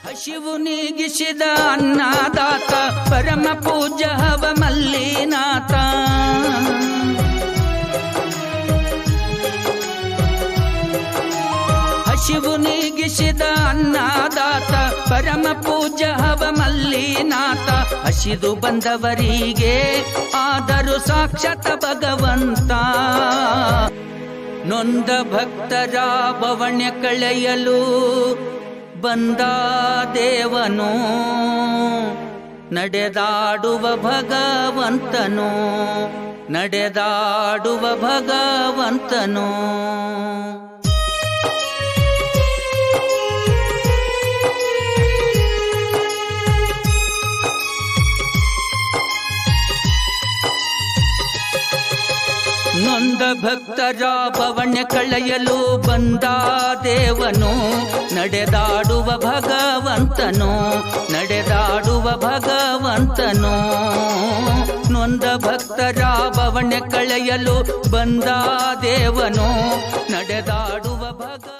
ಹಸಿವು ನೀಗಿಸಿದ ಅನ್ನದಾತ ಪರಮ ಪೂಜ್ಯ ಹವ ಮಲ್ಲಿನಾಥ. ಹಸಿವು ನೀಗಿಸಿದ ಅನ್ನದಾತ ಪರಮ ಪೂಜ್ಯ ಹವ ಮಲ್ಲಿನಾಥ. ಹಸಿದು ಬಂದವರಿಗೆ ಆದರೂ ಸಾಕ್ಷಾತ್ ಭಗವಂತ. ನೊಂದ ಭಕ್ತರ ಬವಣ್ಯ ಕಳೆಯಲು ಬಂದ ದೇವನು, ನಡೆದಾಡುವ ಭಗವಂತನು, ನಡೆದಾಡುವ ಭಗವಂತನು. ನೊಂದ ಭಕ್ತರ ಬವಣ್ಯ ಕಳೆಯಲು ಬಂದ ದೇವನು, ನಡೆದಾಡುವ ಭಗವಂತನು, ನಡೆದಾಡುವ ಭಗವಂತನು. ನೊಂದ ಭಕ್ತರ ಬವಣ್ಯ ಕಳೆಯಲು ಬಂದ ದೇವನು, ನಡೆದಾಡುವ ಭಗ